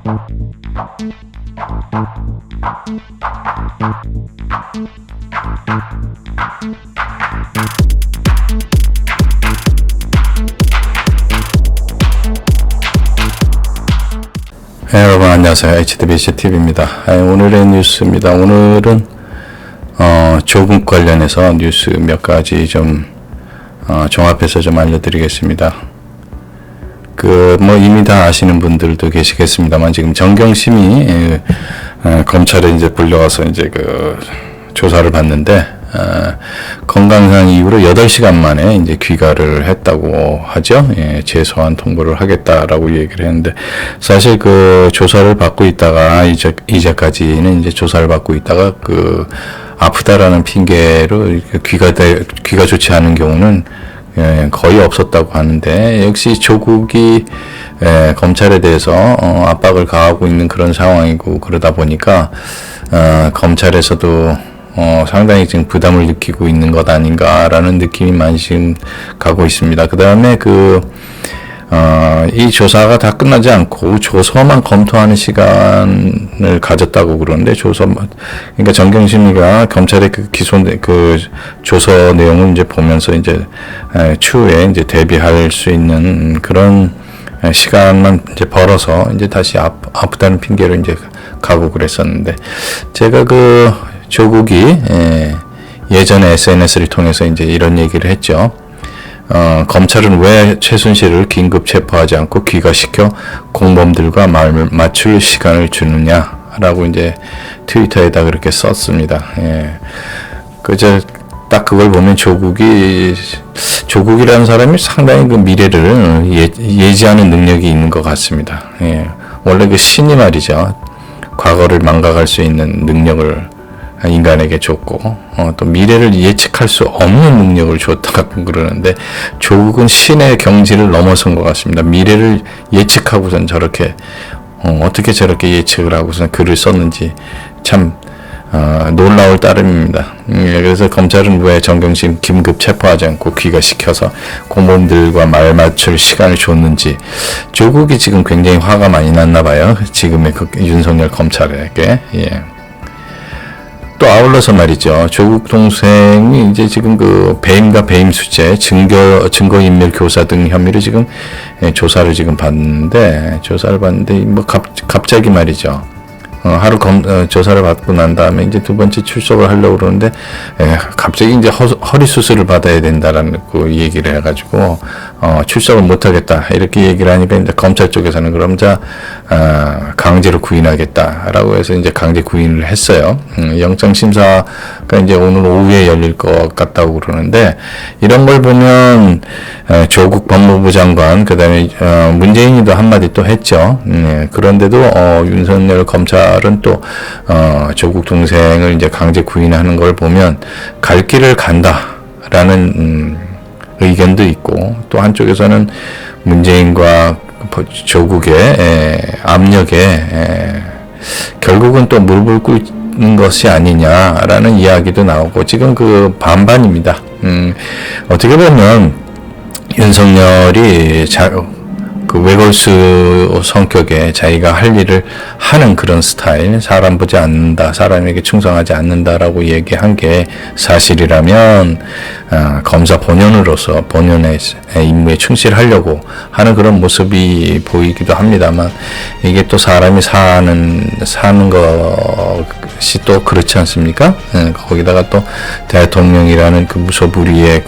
여러분 안녕하세요. HTBCTV입니다. 오늘의 뉴스입니다. 오늘은 조국 관련해서 뉴스 몇 가지 좀 종합해서 좀 알려드리겠습니다. 이미 다 아시는 분들도 계시겠습니다만, 지금 정경심이 검찰에 이제 불려가서 이제 조사를 받는데, 건강상 이유로 8시간 만에 이제 귀가를 했다고 하죠. 재소환 통보를 하겠다라고 얘기를 했는데, 사실 조사를 받고 있다가 이제까지는 이제 조사를 받고 있다가 아프다라는 핑계로 귀가 좋지 않은 경우는 거의 없었다고 하는데, 역시 조국이 검찰에 대해서 압박을 가하고 있는 그런 상황이고, 그러다 보니까 검찰에서도 상당히 지금 부담을 느끼고 있는 것 아닌가라는 느낌이 많이 지금 가고 있습니다. 그 다음에 이 조사가 다 끝나지 않고 조서만 검토하는 시간을 가졌다고 그러는데, 그러니까 정경심이가 검찰의 조서 내용을 이제 보면서 이제 추후에 이제 대비할 수 있는 그런 시간만 이제 벌어서 이제 다시 아프다는 핑계로 이제 가고 그랬었는데, 제가 조국이 예전에 SNS를 통해서 이제 이런 얘기를 했죠. 검찰은 왜 최순실을 긴급 체포하지 않고 귀가시켜 공범들과 말을 맞출 시간을 주느냐라고 이제 트위터에다 그렇게 썼습니다. 딱 그걸 보면 조국이라는 사람이 상당히 미래를 예지하는 능력이 있는 것 같습니다. 원래 신이 말이죠. 과거를 망각할 수 있는 능력을 인간에게 줬고, 또 미래를 예측할 수 없는 능력을 줬다고 그러는데, 조국은 신의 경지를 넘어선 것 같습니다. 미래를 예측하고선 저렇게, 어떻게 저렇게 예측을 하고선 글을 썼는지 참 놀라울 따름입니다. 그래서 검찰은 왜 정경심 긴급 체포하지 않고 귀가시켜서 공범들과 말 맞출 시간을 줬는지, 조국이 지금 굉장히 화가 많이 났나 봐요. 지금의 윤석열 검찰에게. 또 아울러서 말이죠. 조국 동생이 이제 지금 배임과 배임수재, 증거인멸 교사 등 혐의로 지금 조사를 받는데, 갑자기 말이죠. 하루 조사를 받고 난 다음에 이제 두 번째 출석을 하려고 그러는데, 갑자기 이제 허리 수술을 받아야 된다라는 얘기를 해가지고, 출석을 못하겠다. 이렇게 얘기를 하니까 이제 검찰 쪽에서는 그럼 강제로 구인하겠다라고 해서 이제 강제 구인을 했어요. 영장심사가 이제 오늘 오후에 열릴 것 같다고 그러는데, 이런 걸 보면, 조국 법무부 장관, 그 다음에, 문재인이도 한마디 또 했죠. 그런데도, 윤석열 검찰은 또, 조국 동생을 이제 강제 구인하는 걸 보면 갈 길을 간다라는, 의견도 있고, 또 한쪽에서는 문재인과 조국의 압력에 결국은 또 물불 끓는 것이 아니냐라는 이야기도 나오고, 지금 반반입니다. 어떻게 보면 윤석열이 외골수 성격의 자기가 할 일을 하는 그런 스타일, 사람 보지 않는다, 사람에게 충성하지 않는다라고 얘기한 게 사실이라면, 검사 본연의 임무에 충실하려고 하는 그런 모습이 보이기도 합니다만, 이게 또 사람이 사는 것이 또 그렇지 않습니까? 거기다가 또 대통령이라는 무소불위의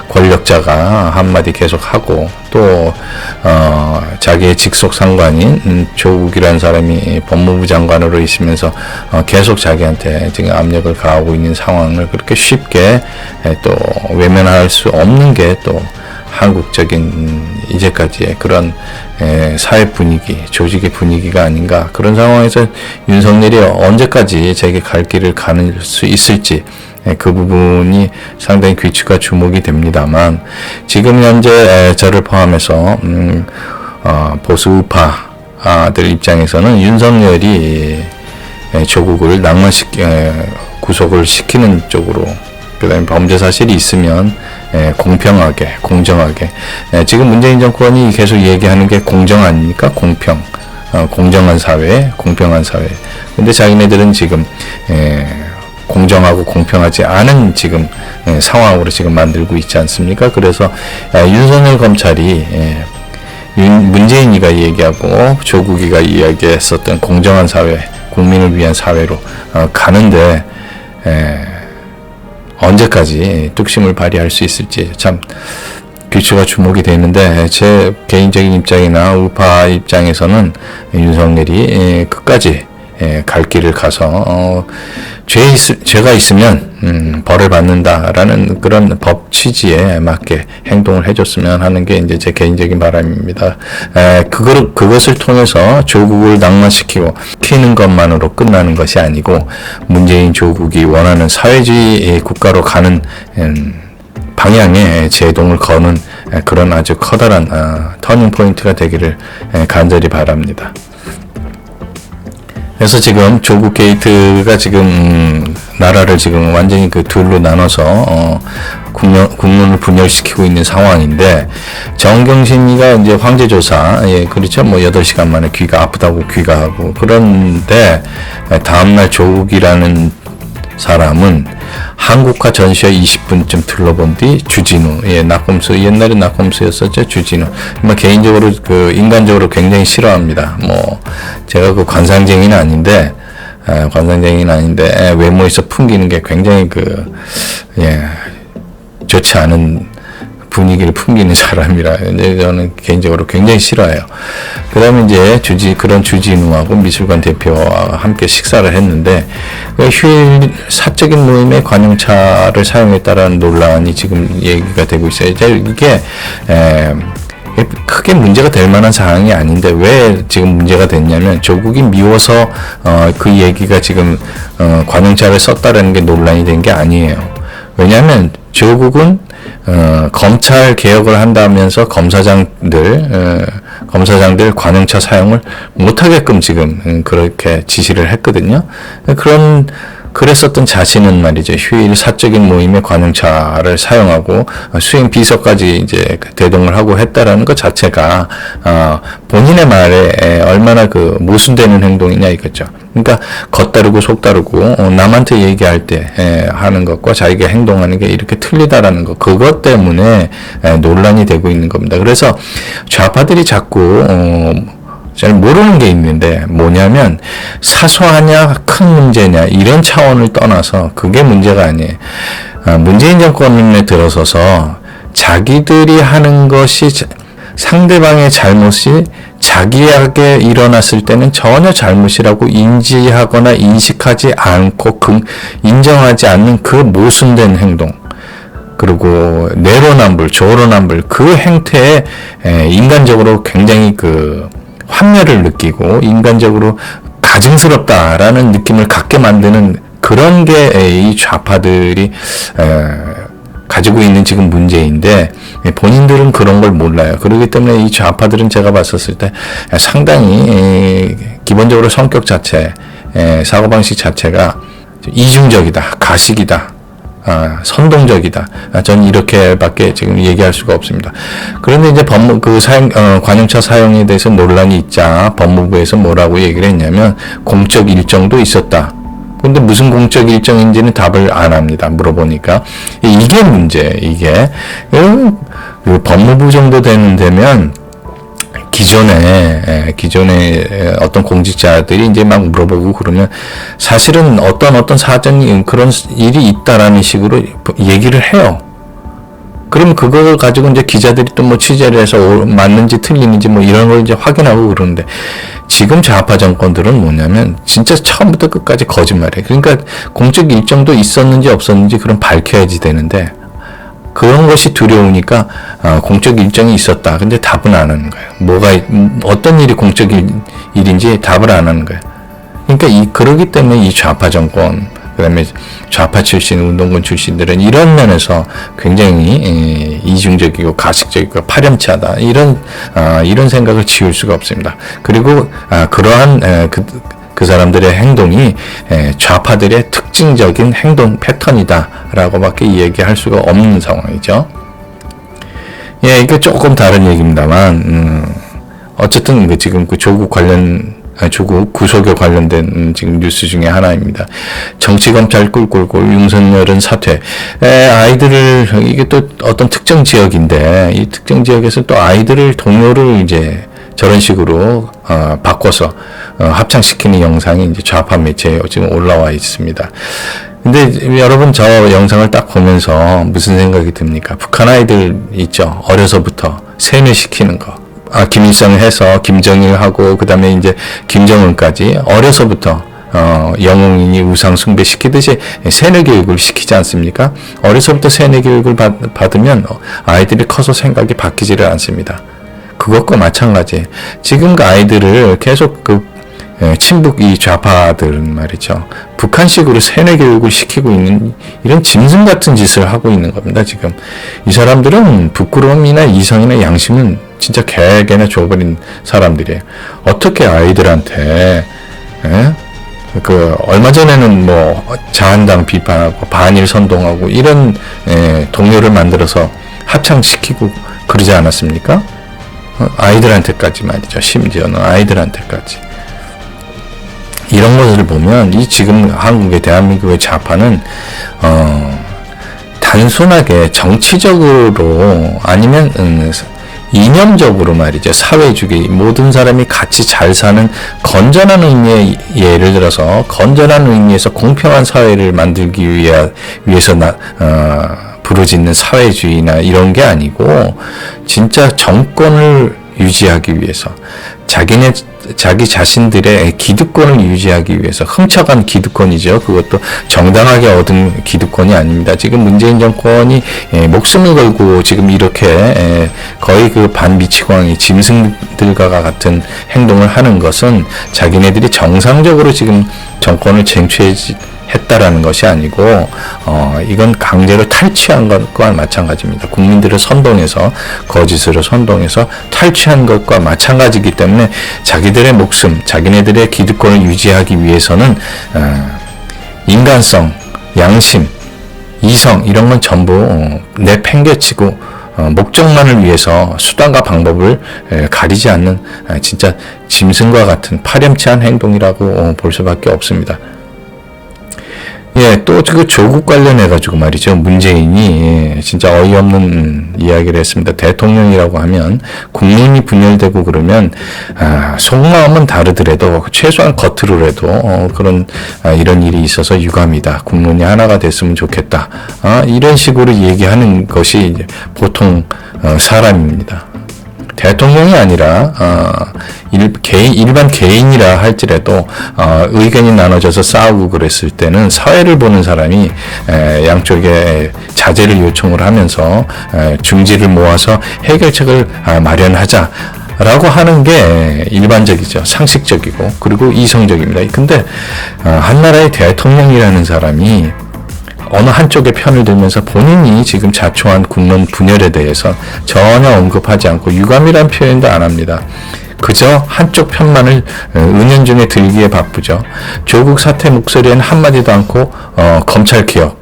권력자가 한마디 계속 하고, 또 자기의 직속 상관인 조국이라는 사람이 법무부 장관으로 있으면서 계속 자기한테 지금 압력을 가하고 있는 상황을 그렇게 쉽게 또 외면할 수 없는 게 또 한국적인 이제까지의 그런 사회 분위기, 조직의 분위기가 아닌가. 그런 상황에서 윤석열이 언제까지 자기 갈 길을 가는 수 있을지, 그 부분이 상당히 귀추가 주목이 됩니다만, 지금 현재 저를 포함해서 보수 우파들 입장에서는 윤석열이 조국을 구속을 시키는 쪽으로, 그 다음에 범죄 사실이 있으면 공평하게, 공정하게, 지금 문재인 정권이 계속 얘기하는 게 공정 아닙니까? 공평. 공정한 사회, 공평한 사회. 근데 자기네들은 지금 공정하고 공평하지 않은 지금 상황으로 지금 만들고 있지 않습니까? 그래서 윤석열 검찰이 문재인이가 얘기하고 조국이가 이야기했었던 공정한 사회, 국민을 위한 사회로 가는데 언제까지 뚝심을 발휘할 수 있을지 참 귀추가 주목이 되는데, 제 개인적인 입장이나 우파 입장에서는 윤석열이 끝까지 갈 길을 가서 죄가 있으면 벌을 받는다라는 그런 법 취지에 맞게 행동을 해줬으면 하는 게 이제 제 개인적인 바람입니다. 그것을 통해서 조국을 낭만시키고 키는 것만으로 끝나는 것이 아니고, 문재인 조국이 원하는 사회주의 국가로 가는 방향에 제동을 거는 그런 아주 커다란 터닝 포인트가 되기를 간절히 바랍니다. 그래서 지금 조국 게이트가 지금 나라를 지금 완전히 그 둘로 나눠서 국론을 분열시키고 있는 상황인데, 정경심이가 이제 황제조사, 그렇죠. 뭐 8시간 만에 귀가 아프다고 귀가하고, 그런데 다음날 조국이라는 사람은 한국화 전시회 20분쯤 둘러본 뒤 주진우, 낙검수, 옛날에 낙검수였었죠, 주진우. 개인적으로 인간적으로 굉장히 싫어합니다. 제가 관상쟁이는 아닌데, 외모에서 풍기는 게 굉장히 좋지 않은 분위기를 풍기는 사람이라 저는 개인적으로 굉장히 싫어해요. 그다음에 이제 그런 주진우하고 미술관 대표와 함께 식사를 했는데, 휴일 사적인 모임에 관용차를 사용했다라는 논란이 지금 얘기가 되고 있어요. 이게 크게 문제가 될 만한 사항이 아닌데 왜 지금 문제가 됐냐면, 조국이 미워서 그 얘기가 지금 관용차를 썼다라는 게 논란이 된 게 아니에요. 왜냐하면 조국은 검찰 개혁을 한다면서 검사장들 관용차 사용을 못하게끔 지금 그렇게 지시를 했거든요. 그랬었던 자신은 말이죠, 휴일 사적인 모임에 관용차를 사용하고 수행 비서까지 이제 대동을 하고 했다라는 것 자체가 본인의 말에 얼마나 모순되는 행동이냐 이거죠. 그러니까 겉다르고 속다르고 남한테 얘기할 때 하는 것과 자기가 행동하는 게 이렇게 틀리다라는 것, 그것 때문에 논란이 되고 있는 겁니다. 그래서 좌파들이 자꾸 잘 모르는 게 있는데, 뭐냐면 사소하냐 큰 문제냐 이런 차원을 떠나서 그게 문제가 아니에요. 문재인 정권에 들어서서 자기들이 하는 것이 상대방의 잘못이 자기에게 일어났을 때는 전혀 잘못이라고 인지하거나 인식하지 않고 인정하지 않는 그 모순된 행동, 그리고 내로남불, 조로남불, 그 행태에 인간적으로 굉장히 환멸을 느끼고 인간적으로 가증스럽다라는 느낌을 갖게 만드는 그런 게 이 좌파들이 가지고 있는 지금 문제인데, 본인들은 그런 걸 몰라요. 그렇기 때문에 이 좌파들은 제가 봤었을 때 상당히 기본적으로 성격 자체, 사고방식 자체가 이중적이다, 가식이다, 선동적이다. 저는 이렇게밖에 지금 얘기할 수가 없습니다. 그런데 이제 관용차 사용에 대해서 논란이 있자 법무부에서 뭐라고 얘기를 했냐면, 공적 일정도 있었다. 근데 무슨 공적 일정인지는 답을 안 합니다. 물어보니까. 이게 문제, 이게. 법무부 정도 되면, 기존에 어떤 공직자들이 이제 막 물어보고 그러면 사실은 어떤 사정이 그런 일이 있다라는 식으로 얘기를 해요. 그럼 그걸 가지고 이제 기자들이 또 취재를 해서 맞는지 틀리는지 이런 걸 이제 확인하고 그러는데, 지금 좌파 정권들은 뭐냐면 진짜 처음부터 끝까지 거짓말이에요. 그러니까 공적 일정도 있었는지 없었는지 그럼 밝혀야지 되는데, 그런 것이 두려우니까 공적 일정이 있었다. 근데 답은 안 하는 거예요. 어떤 일이 공적 일인지 답을 안 하는 거예요. 그러니까 그러기 때문에 이 좌파 정권, 그다음에 좌파 출신, 운동권 출신들은 이런 면에서 굉장히 이중적이고 가식적이고 파렴치하다, 이런 생각을 지울 수가 없습니다. 그리고 그러한 그 사람들의 행동이 좌파들의 특징적인 행동 패턴이다라고밖에 얘기할 수가 없는 상황이죠. 이게 조금 다른 얘기입니다만, 어쨌든 지금 조국 구속에 관련된 지금 뉴스 중에 하나입니다. 정치검찰 꿀꿀꿀 윤석열은 사퇴. 아이들을, 이게 또 어떤 특정 지역인데, 이 특정 지역에서 또 아이들을, 동료를 이제 저런 식으로, 바꿔서, 합창시키는 영상이 이제 좌파 매체에 지금 올라와 있습니다. 근데 여러분 저 영상을 딱 보면서 무슨 생각이 듭니까? 북한 아이들 있죠. 어려서부터 세뇌시키는 거. 김일성을 해서 김정일하고 그 다음에 이제 김정은까지 어려서부터 영웅이니 우상 숭배시키듯이 세뇌 교육을 시키지 않습니까? 어려서부터 세뇌 교육을 받으면 아이들이 커서 생각이 바뀌지를 않습니다. 그것과 마찬가지. 지금 그 아이들을 계속 친북 이 좌파들은 말이죠. 북한식으로 세뇌 교육을 시키고 있는 이런 짐승 같은 짓을 하고 있는 겁니다. 지금 이 사람들은 부끄러움이나 이성이나 양심은 진짜 개개나 줘버린 사람들이에요. 어떻게 아이들한테 얼마 전에는 뭐 자한당 비판하고 반일 선동하고 이런 동요를 만들어서 합창시키고 그러지 않았습니까? 아이들한테까지 말이죠. 심지어는 아이들한테까지. 이런 것을 보면 이 지금 한국의 대한민국의 좌파는 단순하게 정치적으로 아니면 이념적으로 말이죠. 사회주의 모든 사람이 같이 잘 사는 건전한 의미의 예를 들어서 건전한 의미에서 공평한 사회를 만들기 위해서 부르짖는 사회주의나 이런 게 아니고 진짜 정권을 유지하기 위해서 자기 자신들의 기득권을 유지하기 위해서 훔쳐간 기득권이죠. 그것도 정당하게 얻은 기득권이 아닙니다. 지금 문재인 정권이 목숨을 걸고 지금 이렇게 거의 그 반미치광이 짐승들과 같은 행동을 하는 것은 자기네들이 정상적으로 지금 정권을 쟁취했다라는 것이 아니고 이건 강제로 탈취한 것과 마찬가지입니다. 국민들을 선동해서 거짓으로 선동해서 탈취한 것과 마찬가지이기 때문에 자기들의 목숨, 자기네들의 기득권을 유지하기 위해서는 인간성, 양심, 이성 이런 건 전부 내팽개치고 목적만을 위해서 수단과 방법을 가리지 않는 진짜 짐승과 같은 파렴치한 행동이라고 볼 수밖에 없습니다. 또 그 조국 관련해가지고 말이죠. 문재인이 진짜 어이없는 이야기를 했습니다. 대통령이라고 하면 국민이 분열되고 그러면, 속마음은 다르더라도 최소한 겉으로라도, 이런 일이 있어서 유감이다. 국민이 하나가 됐으면 좋겠다. 이런 식으로 얘기하는 것이 보통, 사람입니다. 대통령이 아니라 일반 개인이라 할지라도 의견이 나눠져서 싸우고 그랬을 때는 사회를 보는 사람이 양쪽에 자제를 요청을 하면서 중지를 모아서 해결책을 마련하자 라고 하는 게 일반적이죠. 상식적이고 그리고 이성적입니다. 근데 한 나라의 대통령이라는 사람이 어느 한쪽의 편을 들면서 본인이 지금 자초한 국론 분열에 대해서 전혀 언급하지 않고 유감이란 표현도 안 합니다. 그저 한쪽 편만을 은연중에 들기에 바쁘죠. 조국 사태 목소리에는 한마디도 않고 검찰개혁을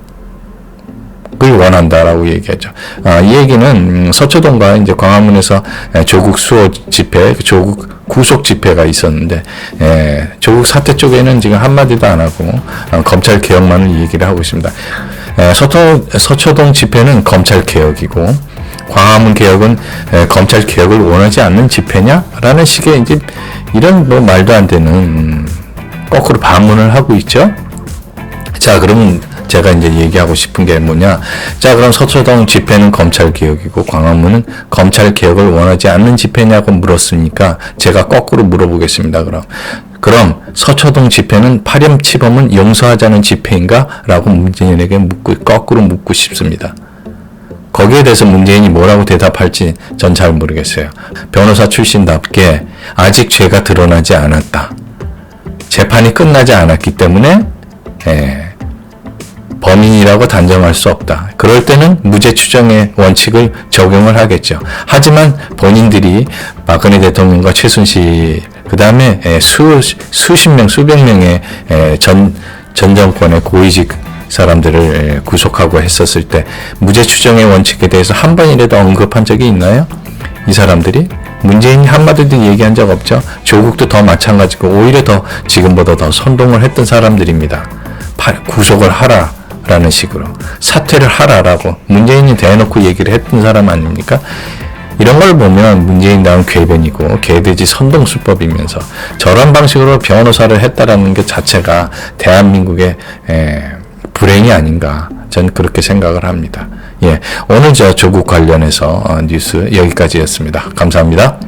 원한다라고 얘기하죠. 이 얘기는 서초동과 이제 광화문에서 조국 수호 집회, 조국 구속 집회가 있었는데 조국 사태 쪽에는 지금 한마디도 안 하고 검찰 개혁만을 얘기를 하고 있습니다. 서초동 집회는 검찰 개혁이고 광화문 개혁은 검찰 개혁을 원하지 않는 집회냐라는 식의 이제 이런 뭐 말도 안 되는 거꾸로 반문을 하고 있죠. 자, 그러면 제가 이제 얘기하고 싶은 게 뭐냐. 자, 그럼 서초동 집회는 검찰개혁이고 광화문은 검찰개혁을 원하지 않는 집회냐고 물었으니까 제가 거꾸로 물어보겠습니다. 그럼 서초동 집회는 파렴치범은 용서하자는 집회인가? 라고 문재인에게 거꾸로 묻고 싶습니다. 거기에 대해서 문재인이 뭐라고 대답할지 전 잘 모르겠어요. 변호사 출신답게 아직 죄가 드러나지 않았다. 재판이 끝나지 않았기 때문에 범인이라고 단정할 수 없다. 그럴 때는 무죄 추정의 원칙을 적용을 하겠죠. 하지만 본인들이 박근혜 대통령과 최순실 그 다음에 수십 명, 수백 명의 전 정권의 고위직 사람들을 구속하고 했었을 때 무죄 추정의 원칙에 대해서 한 번이라도 언급한 적이 있나요? 이 사람들이 문재인이 한마디도 얘기한 적 없죠. 조국도 더 마찬가지고 오히려 더 지금보다 더 선동을 했던 사람들입니다. 구속을 하라라는 식으로 사퇴를 하라라고 문재인이 대놓고 얘기를 했던 사람 아닙니까? 이런 걸 보면 문재인당은 궤변이고 개돼지 선동수법이면서 저런 방식으로 변호사를 했다라는 것 자체가 대한민국의 불행이 아닌가 전 그렇게 생각을 합니다. 예, 오늘 저 조국 관련해서 뉴스 여기까지였습니다. 감사합니다.